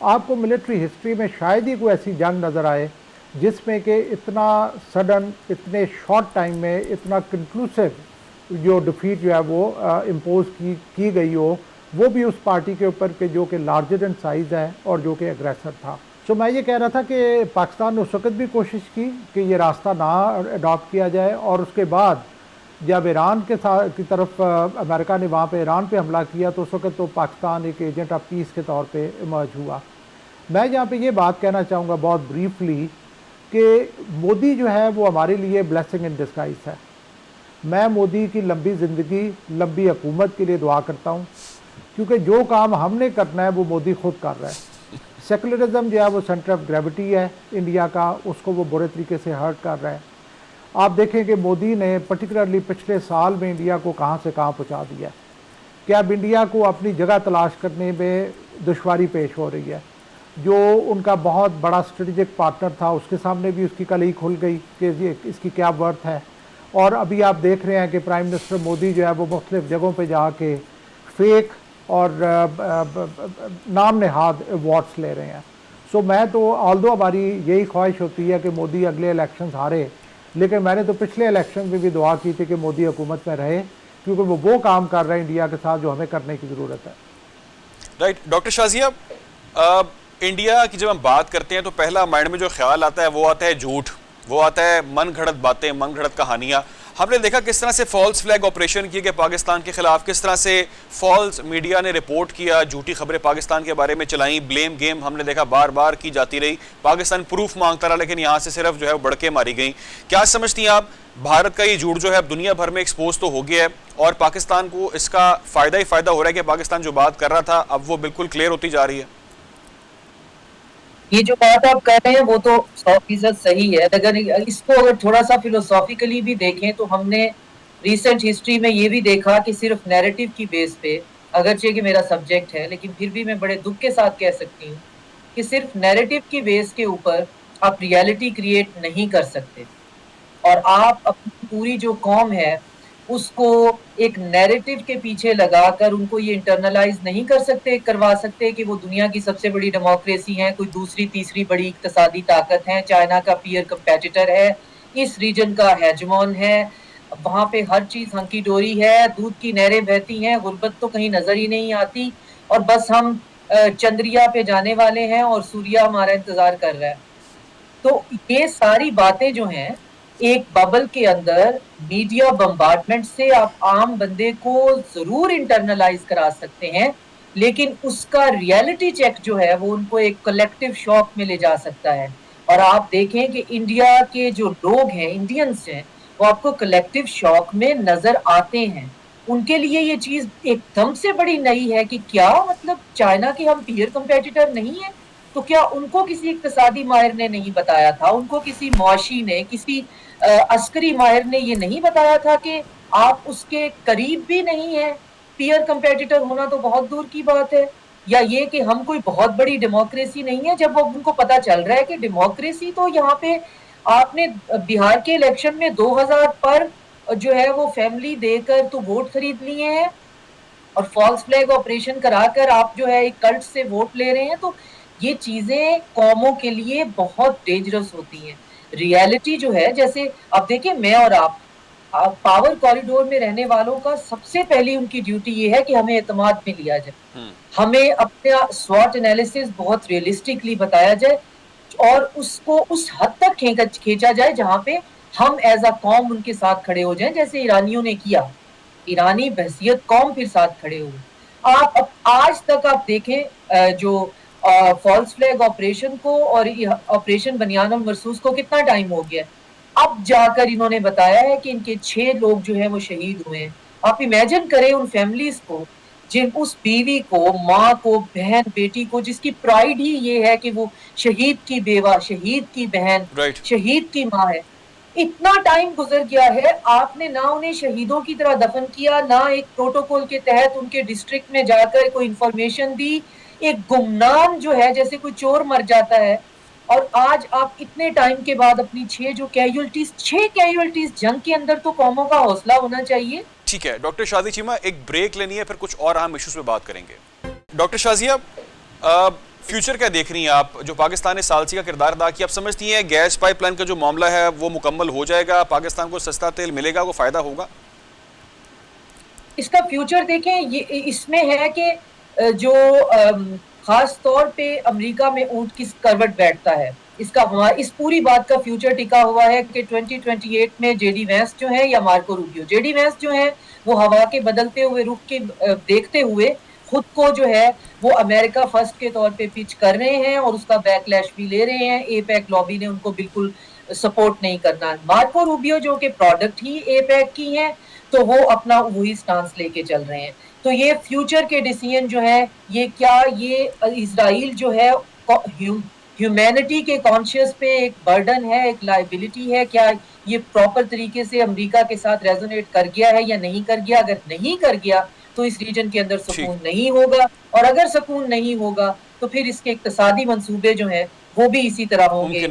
आपको मिलिट्री हिस्ट्री में शायद ही कोई ऐसी जंग नज़र आए जिसमें कि इतना सडन, इतने शॉर्ट टाइम में इतना कंक्लूसिव जो डिफीट जो है वो इम्पोज की गई हो, वो भी उस पार्टी के ऊपर के जो कि लार्जर इन साइज़ है और जो कि एग्रेसर था। तो मैं ये कह रहा था कि पाकिस्तान ने उस वक्त भी कोशिश की कि ये रास्ता ना अडॉप्ट किया जाए, और उसके बाद जब ईरान के साथ की तरफ अमेरिका ने वहाँ पे ईरान पे हमला किया तो उस वक्त तो पाकिस्तान एक एजेंट ऑफ पीस के तौर पे इमर्ज हुआ। मैं यहाँ पे ये बात कहना चाहूँगा बहुत ब्रीफली कि मोदी जो है वो हमारे लिए ब्लेसिंग इन डिस्गाइज है। मैं मोदी की लंबी ज़िंदगी, लंबी हुकूमत के लिए दुआ करता हूँ, क्योंकि जो काम हमने करना है वो मोदी खुद कर रहा है। सेकुलरिज्म जो है वो सेंटर ऑफ ग्रेविटी है इंडिया का, उसको वो बुरे तरीके से हर्ट कर रहा है। आप देखें कि मोदी ने पर्टिकुलरली पिछले साल में इंडिया को कहाँ से कहाँ पहुँचा दिया है कि अब इंडिया को अपनी जगह तलाश करने में दुश्वारी पेश हो रही है। जो उनका बहुत बड़ा स्ट्रेटेजिक पार्टनर था उसके सामने भी उसकी कली खुल गई कि ये इसकी क्या वर्थ है। और अभी आप देख रहे हैं कि प्राइम मिनिस्टर मोदी जो है वो मुख्तलिफ़ जगहों पे जाके फेक और नाम नहाद अवार्ड्स ले रहे हैं। सो मैं तो ऑल्दो हमारी यही ख्वाहिश होती है कि मोदी अगले इलेक्शंस हारे, लेकिन मैंने तो पिछले इलेक्शन में भी दुआ की थी कि मोदी हुकूमत में रहे, क्योंकि वो काम कर रहे हैं इंडिया के साथ जो हमें करने की ज़रूरत है। राइट डॉक्टर शाजिया, इंडिया की जब हम बात करते हैं तो पहला माइंड में जो ख्याल आता है वो आता है झूठ, वो आता है मन घड़त बातें, मन घड़त कहानियाँ। हमने देखा किस तरह से फॉल्स फ्लैग ऑपरेशन किए गए पाकिस्तान के खिलाफ, किस तरह से फॉल्स मीडिया ने रिपोर्ट किया, झूठी खबरें पाकिस्तान के बारे में चलाई, ब्लेम गेम हमने देखा बार बार की जाती रही, पाकिस्तान प्रूफ मांगता रहा, लेकिन यहाँ से सिर्फ जो है बढ़के मारी गई। क्या समझती हैं आप, भारत का ये झूठ जो है अब दुनिया भर में एक्सपोज तो हो गया है और पाकिस्तान को इसका फ़ायदा ही फ़ायदा हो रहा है कि पाकिस्तान जो बात कर रहा था अब वो बिल्कुल क्लियर होती जा रही है? ये जो बात आप कर रहे हैं वो तो 100% सही है। अगर इसको अगर थोड़ा सा फिलोसॉफिकली भी देखें तो हमने रिसेंट हिस्ट्री में ये भी देखा कि सिर्फ नैरेटिव की बेस पे, अगरचे कि मेरा सब्जेक्ट है लेकिन फिर भी मैं बड़े दुख के साथ कह सकती हूँ कि सिर्फ नैरेटिव की बेस के ऊपर आप रियलिटी क्रिएट नहीं कर सकते। और आप अपनी पूरी जो कौम है उसको एक नैरेटिव के पीछे लगाकर उनको ये इंटरनलाइज नहीं करवा सकते कि वो दुनिया की सबसे बड़ी डेमोक्रेसी है, कोई दूसरी तीसरी बड़ी इक्तिसादी ताकत है, चाइना का पीयर कंपेटिटर है, इस रीजन का हेजमॉन है, वहाँ पे हर चीज हंकी डोरी है, दूध की नहरें बहती हैं, गुर्बत तो कहीं नजर ही नहीं आती और बस हम चंद्रिया पे जाने वाले हैं और सूर्या हमारा इंतजार कर रहा है। तो ये सारी बातें जो हैं एक बबल के अंदर मीडिया बम्बार्डमेंट से आप आम बंदे को जरूर इंटरनलाइज करा सकते हैं, लेकिन उसका रियलिटी चेक जो है वो उनको एक कलेक्टिव शॉक में ले जा सकता है। और आप देखें कि इंडिया के जो लोग हैं, इंडियंस हैं, वो आपको कलेक्टिव शॉक में नजर आते हैं। उनके लिए ये चीज एकदम से बड़ी नई है कि क्या मतलब चाइना के हम पीयर कंपेटिटर नहीं है। तो क्या उनको किसी इक्तिसादी माहिर ने नहीं बताया था, उनको किसी मुआशी ने, किसी अस्करी माहिर ने ये नहीं बताया था कि आप उसके करीब भी नहीं है, पीयर कंपेटिटर होना तो बहुत दूर की बात है। या ये कि हम कोई बहुत बड़ी डेमोक्रेसी नहीं है, जब उनको पता चल रहा है कि डेमोक्रेसी तो यहाँ पे आपने बिहार के इलेक्शन में 2000 पर जो है वो फैमिली देकर तो वोट खरीद लिए हैं और फॉल्स फ्लैग ऑपरेशन कराकर आप जो है एक कल्ट से वोट ले रहे हैं। तो ये चीजें कौमों के लिए बहुत डेंजरस होती हैं। रियलिटी जो है, जैसे अब देखिए मैं और आप पावर कॉरिडोर में रहने वालों का सबसे पहली उनकी ड्यूटी ये है कि हमें एतमाद में लिया जाए, हमें अपना स्वॉट एनालिसिस बहुत रियलिस्टिकली बताया जाए और उसको उस हद तक खींचा जाए जहां पे हम एज अ कौम उनके साथ खड़े हो जाएं, जैसे ईरानियों ने किया। ईरानी बहसियत कौम फिर साथ खड़े हुए। आप आज तक आप देखें जो फॉल्स फ्लैग ऑपरेशन को और ऑपरेशन बनियान और मरसूस को कितना टाइम हो गया, अब जाकर इन्होंने बताया है कि इनके 6 लोग जो है वो शहीद हुए हैं। आप इमेजिन करें उन फैमिलीज को, जिन उस बीवी को, माँ को, बहन बेटी को, जिसकी प्राइड ही ये है कि वो शहीद की बेवा, शहीद की बहन, शहीद की माँ है। इतना टाइम गुजर गया है, आपने ना उन्हें शहीदों की तरह दफन किया, ना एक प्रोटोकॉल के तहत उनके डिस्ट्रिक्ट में जाकर कोई इंफॉर्मेशन दी। एक गुमनाम जो है, जैसे कोई चोर मर जाता है। और आज आप इतने टाइम के बाद अपनी 6 कैजुअल्टीज जंग के अंदर, तो कौमों का हौसला होना चाहिए। ठीक है डॉक्टर शादी चीमा, एक ब्रेक लेनी है, फिर कुछ और अहम इश्यूज पे बात करेंगे। डॉक्टर शाजिया, फ्यूचर क्या देख रही हैं आप? जो पाकिस्तान ने सालसी का किरदार अदा किया, आप समझती हैं गैस पाइपलाइन का जो मामला है वो मुकम्मल हो जाएगा, पाकिस्तान को सस्ता तेल मिलेगा, वो फायदा होगा? इसका फ्यूचर देखें, ये इसमें है कि जो खास तौर पे अमेरिका में ऊंट किस करवट बैठता है, इसका हमारा इस पूरी बात का फ्यूचर टिका हुआ है कि 2028 में जेडी वैंस जो है या मार्को रूबियो। जेडी वैंस जो है वो हवा के बदलते हुए रुख के देखते हुए खुद को जो है वो अमेरिका फर्स्ट के तौर पे पिच कर रहे हैं और उसका बैकलैश भी ले रहे हैं। एपैक लॉबी ने उनको बिल्कुल सपोर्ट नहीं करना। मार्को रूबियो जो कि प्रोडक्ट ही एपैक की है, तो वो अपना वही स्टांस लेके चल रहे हैं। तो ये फ्यूचर के डिसीजन जो है ये क्या, ये इसराइल जो है ह्यूमैनिटी के कॉन्शियस पे एक बर्डन है, एक लाइबिलिटी है, क्या ये प्रॉपर तरीके से अमेरिका के साथ रेजोनेट कर गया है या नहीं कर गया? अगर नहीं कर गया तो इस रीजन के अंदर सुकून नहीं होगा, और अगर सुकून नहीं होगा तो फिर इसके इक्तिसादी मंसूबे जो हैं वो भी इसी तरह होंगे,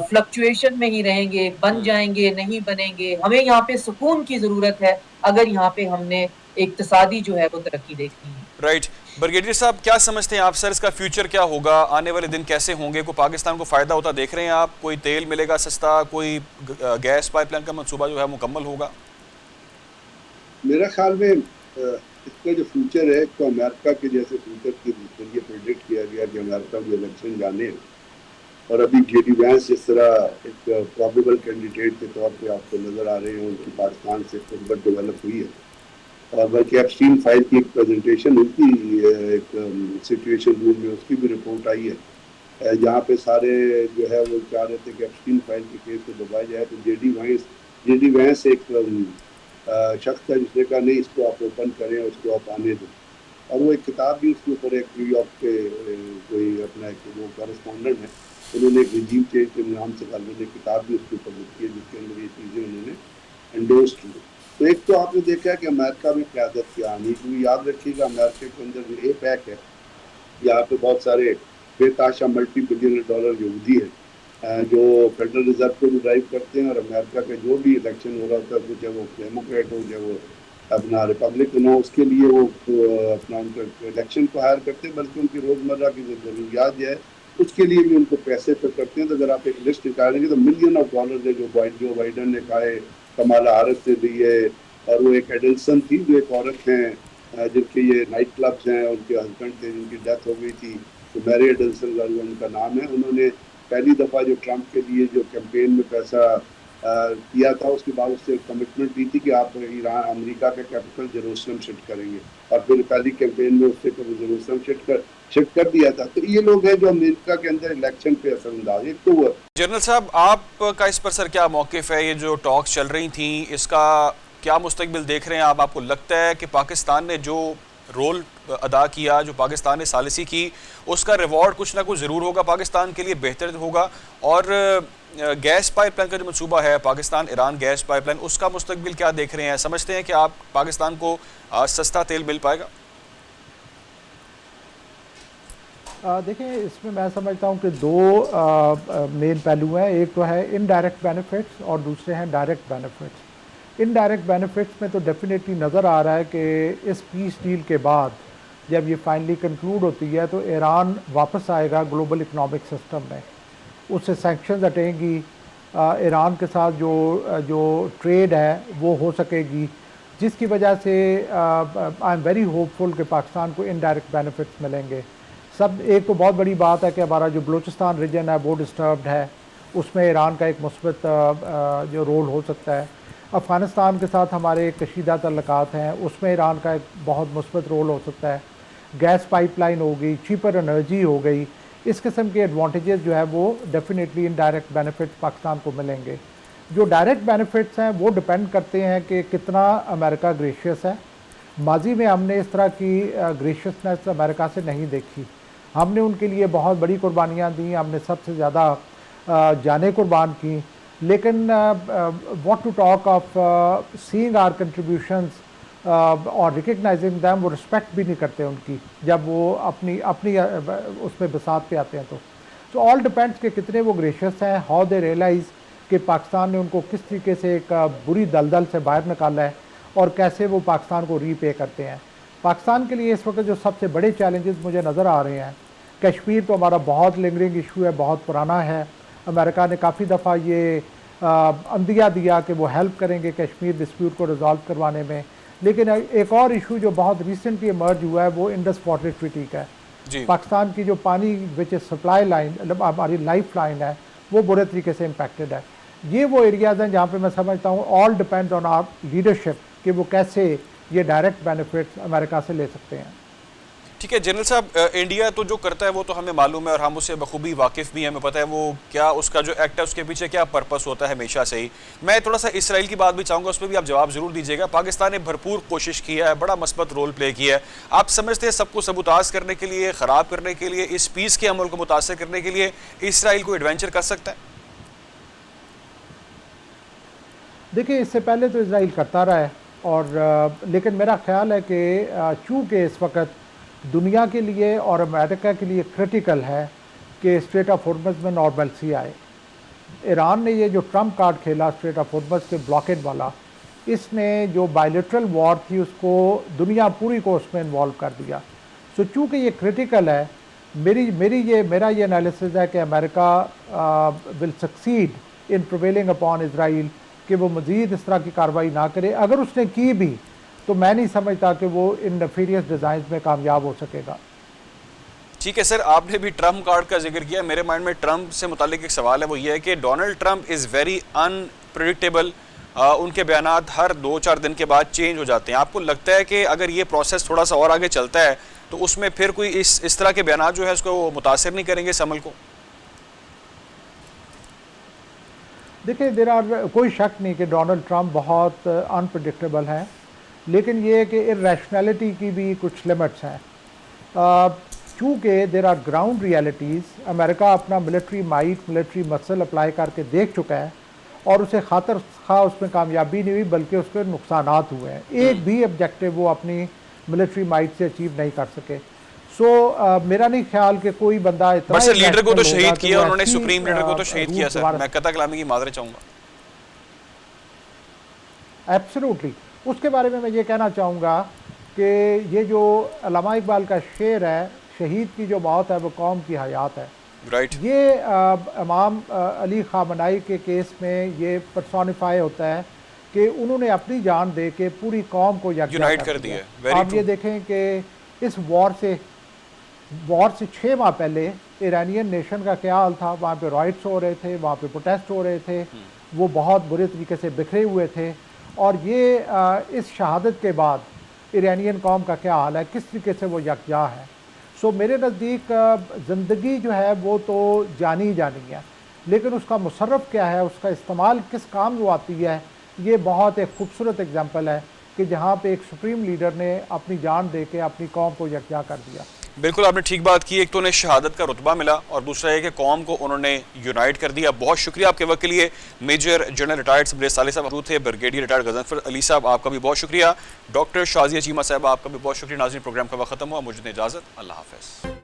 फ्लक्चुएशन में ही रहेंगे, बन जाएंगे, नहीं बनेंगे। हमें यहाँ पे सुकून की जरूरत है अगर यहाँ पे हमने इक्तिसादी जो है वो तरक्की देखनी है। राइट। ब्रिगेडियर साहब, क्या समझते हैं आप सर, इसका फ्यूचर क्या होगा? आने वाले दिन कैसे होंगे? को पाकिस्तान को फ़ायदा होता देख रहे हैं आप? कोई तेल मिलेगा सस्ता, कोई गैस पाइपलाइन का मंसूबा जो है मुकम्मल होगा? मेरा ख्याल में इसका जो फ्यूचर है तो अमेरिका के जैसे फ्यूचर के जरिए प्रेडिक्ट किया गया कि अमेरिका जो इलेक्शन जाने, और अभी जेडी वैंस जिस तरह एक प्रोबेबल कैंडिडेट के तौर पे आपको नज़र आ रहे हैं, उनकी पाकिस्तान से खुदबत डेवलप हुई है, और बल्कि एप्स्टीन फाइल की एक प्रेजेंटेशन हुई थी एक सिचुएशन रूम में, उसकी भी रिपोर्ट आई है जहाँ पे सारे जो है वो चाह रहे थे कि एप्स्टीन फाइल के केस को दबाया जाए। तो जेडी वैंस एक शख्स था जिसने कहा नहीं, इसको आप ओपन करें, उसको आप आने दें, और वो एक किताब भी उसके ऊपर, एक न्यूयॉर्क के कोई अपना एक वो कॉरेस्पॉन्डेंट है, उन्होंने एक रिजीव चेंज के नाम से उन्होंने किताब भी उसके ऊपर लिखी है जिसके अंदर ये चीज़ें उन्होंने एंडोर्स की। तो एक तो आपने देखा है कि अमेरिका में क़यादत की आनी, क्योंकि याद रखिएगा अमेरिका के अंदर जो एपैक है, यहाँ पे बहुत सारे बेताशा मल्टी बिलियन डॉलर यहूदी है जो फेडरल रिजर्व को भी ड्राइव करते हैं, और अमेरिका का जो भी इलेक्शन हो रहा होता है, चाहे वो डेमोक्रेट हो, चाहे वो अपना रिपब्लिकन हो, उसके लिए वो अपना उनका इलेक्शन को हायर करते हैं, बल्कि उनकी रोज़मर्रा की जो ज़रूरियात है उसके लिए भी उनको पैसे पे करते हैं। तो अगर आप एक लिस्ट निकालेंगे तो मिलियन ऑफ डॉलर है जो बाइडन ने कहा है, कमाला हैरिस ने दी है, और वो एक एडल्सन थी जो एक औरत हैं जिनके ये नाइट क्लब्स हैं, उनके हस्बैंड थे जिनकी डेथ हो गई थी, तो मैरी एडल्सन उनका नाम है। उन्होंने पहली दफ़ा जो ट्रंप के लिए जो कैंपेन में पैसा किया था, उसके बाद उससे कमिटमेंट दी थी कि आप ईरान अमेरिका का कैपिटल जेरूसलम शिफ्ट करेंगे, और फिर पहली कैंपेन में उससे जेरूसलम शिफ्ट कर दिया था। तो ये लोग हैं जो अमेरिका के अंदर इलेक्शन पे असरअंदाज। एक तो जनरल साहब, आपका इस पर सर क्या मौक़िफ़ है? ये जो टॉक्स चल रही थी, इसका क्या मुस्तकबिल देख रहे हैं आप? आपको लगता है कि पाकिस्तान ने जो रोल अदा किया, जो पाकिस्तान ने सालिसी की, उसका रिवॉर्ड कुछ ना कुछ ज़रूर होगा, पाकिस्तान के लिए बेहतर होगा? और गैस पाइपलाइन का जो मंसूबा है, पाकिस्तान ईरान गैस पाइपलाइन, उसका मुस्तकबिल क्या देख रहे हैं? समझते हैं कि आप पाकिस्तान को सस्ता तेल मिल पाएगा? देखिए, इसमें मैं समझता हूँ कि दो मेन पहलू हैं। एक तो है इनडायरेक्ट बेनिफिट्स और दूसरे हैं डायरेक्ट बेनिफिट्स। इनडायरेक्ट बेनिफिट्स में तो डेफिनेटली नज़र आ रहा है कि इस पीस डील के बाद जब ये फाइनली कंक्लूड होती है तो ईरान वापस आएगा ग्लोबल इकनॉमिक सिस्टम में, उससे सैंक्शंस हटेंगी, ईरान के साथ जो ट्रेड है वो हो सकेगी, जिसकी वजह से आई एम वेरी होपफुल कि पाकिस्तान को इनडायरेक्ट बेनिफिट्स मिलेंगे। सब एक तो बहुत बड़ी बात है कि हमारा जो बलूचिस्तान रीजन है वो डिस्टर्ब्ड है, उसमें ईरान का एक मुस्बत जो रोल हो सकता है। अफ़गानिस्तान के साथ हमारे कशीदा तल्लुकात हैं, उसमें ईरान का एक बहुत मुस्बत रोल हो सकता है। गैस पाइपलाइन हो गई, चीपर एनर्जी हो गई, इस किस्म के एडवांटेजेस जो है वो डेफिनेटली इनडायरेक्ट बेनिफिट्स पाकिस्तान को मिलेंगे। जो डायरेक्ट बेनिफिट्स हैं वो डिपेंड करते हैं कि कितना अमेरिका ग्रेशियस है। माजी में हमने इस तरह की ग्रेशियसनेस अमेरिका से नहीं देखी, हमने उनके लिए बहुत बड़ी कुर्बानियाँ दी, हमने सबसे ज़्यादा जाने कुर्बान की, लेकिन what to talk of seeing our contributions और रिकग्नाइजिंग दैम, वो रिस्पेक्ट भी नहीं करते उनकी जब वो अपनी उसमें बसात पे आते हैं। तो ऑल डिपेंड्स कि कितने वो ग्रेशियस हैं, हाउ दे रियलाइज़ कि पाकिस्तान ने उनको किस तरीके से एक बुरी दलदल से बाहर निकाला है और कैसे वो पाकिस्तान को रीपे करते हैं। पाकिस्तान के लिए इस वक्त जो सबसे बड़े चैलेंजेस मुझे नज़र आ रहे हैं, कश्मीर तो हमारा बहुत लिंगरिंग इशू है, बहुत पुराना है। अमेरिका ने काफ़ी दफ़ा ये अंदिया दिया कि वो हेल्प करेंगे कश्मीर डिस्प्यूट को रिजॉल्व करवाने में, लेकिन एक और इशू जो बहुत रिसेंटली इमर्ज हुआ है वो इंडस वाटर ट्रीटी का है। जी। पाकिस्तान की जो पानी विच सप्लाई लाइन मतलब हमारी लाइफ लाइन है वो बुरे तरीके से इम्पेक्टेड है। ये वो एरियाज़ हैं जहाँ पे मैं समझता हूँ all depend on our leadership कि वो कैसे ये डायरेक्ट बेनिफिट्स अमेरिका से ले सकते हैं। ठीक है जनरल साहब, इंडिया तो जो करता है वो तो हमें मालूम है और हम उससे बखूबी वाकिफ़ भी हैं, हमें पता है वो क्या उसका जो एक्ट है उसके पीछे क्या पर्पस होता है हमेशा से ही। मैं थोड़ा सा इसराइल की बात भी चाहूँगा, उस पर भी आप जवाब ज़रूर दीजिएगा। पाकिस्तान ने भरपूर कोशिश किया है, बड़ा मस्बत रोल प्ले किया है। आप समझते हैं सबको सबूताज करने के लिए, ख़राब करने के लिए, इस पीस के अमल को मुतासर करने के लिए इसराइल को एडवेंचर कर सकता है? देखिए इससे पहले तो इसराइल करता रहा है और लेकिन मेरा ख्याल है कि चूँकि इस वक्त दुनिया के लिए और अमेरिका के लिए क्रिटिकल है कि स्ट्रेट ऑफ हॉर्मज़ में नॉर्मलसी आए। ईरान ने ये जो ट्रम्प कार्ड खेला स्ट्रेट ऑफ हॉर्मज़ के ब्लॉकेट वाला, इसने जो बायलैटरल वॉर थी उसको दुनिया पूरी को उसमें इन्वॉल्व कर दिया। सो चूँकि ये क्रिटिकल है, मेरा ये एनालिसिस है कि America will succeed in prevailing upon Israel कि वो मज़ीद इस तरह की कार्रवाई ना करे। अगर उसने की भी तो मैं नहीं समझता कि वो इन नेफेरियस डिज़ाइन में कामयाब हो सकेगा। ठीक है सर, आपने भी ट्रम्प कार्ड का जिक्र किया। मेरे माइंड में ट्रम्प से मुतालिक एक सवाल है, वो ये है कि Donald Trump is very unpredictable. उनके बयानात हर 2-4 दिन के बाद चेंज हो जाते हैं। आपको लगता है कि अगर ये प्रोसेस थोड़ा सा और आगे चलता है तो उसमें फिर कोई इस तरह के बयानात जो है उसको मुतासिर नहीं करेंगे इस अमल को? देखिए कोई शक नहीं कि डोनाल्ड ट्रम्प बहुत अनप्रडिक्टेबल है, लेकिन ये है कि इरैशनैलिटी की भी कुछ लिमिट्स हैं। चूँकि there are ground realities, America अपना military might, military muscle apply करके देख चुका है और उसे खातर खा उसमें कामयाबी नहीं हुई बल्कि उसके नुकसानात हुए हैं। एक भी ऑब्जेक्टिव वो अपनी मिलिट्री माइट से अचीव नहीं कर सके। मेरा नहीं ख्याल कि कोई बंदा इतना सर लीडर को तो शहीद किया उन्होंने, सुप्रीम लीडर को तो शहीद किया सर, मैं कतई कलामी की माजरत चाहूँगा। एब्सोल्युटली, उसके बारे में मैं ये कहना चाहूँगा कि ये जो अल्लामा इकबाल का शेर है, शहीद की जो मौत है वो कौम की हयात है। राइट। ये इमाम अली ख़ामनाई के केस में ये पर्सोनिफाई होता है कि उन्होंने अपनी जान दे के पूरी कौम को यूनाइट कर दिया। आप ये देखें कि इस वॉर से 6 माह पहले ईरानियन नेशन का क्या हाल था। वहाँ पे राइट्स हो रहे थे, वहाँ पे प्रोटेस्ट हो रहे थे, वो बहुत बुरे तरीके से बिखरे हुए थे। और ये इस शहादत के बाद ईरानियन कौम का क्या हाल है, किस तरीके से वो यकजा है। मेरे नज़दीक ज़िंदगी जो है वो तो जानी ही जानी है, लेकिन उसका मुसर्रफ क्या है, उसका इस्तेमाल किस काम में आती है, ये बहुत एक खूबसूरत एग्जाम्पल है कि जहाँ पे एक सुप्रीम लीडर ने अपनी जान दे के अपनी कौम को यकजा कर दिया। बिल्कुल आपने ठीक बात की। एक तो उन्हें शहादत का रुतबा मिला और दूसरा है कि कौम को उन्होंने यूनाइट कर दिया। बहुत शुक्रिया आपके वक्त के लिए। Major general retired subarrays Salih साहब मौजूद थे, ब्रिगेडियर रिटायर्ड गजनफर अली साहब आपका भी बहुत शुक्रिया, डॉक्टर शाजिया चीमा साहब आपका भी बहुत शुक्रिया। नाज़रीन प्रोग्राम का वक्त खत्म हुआ, मुझे इजाज़त, अल्लाह हाफ़िज़।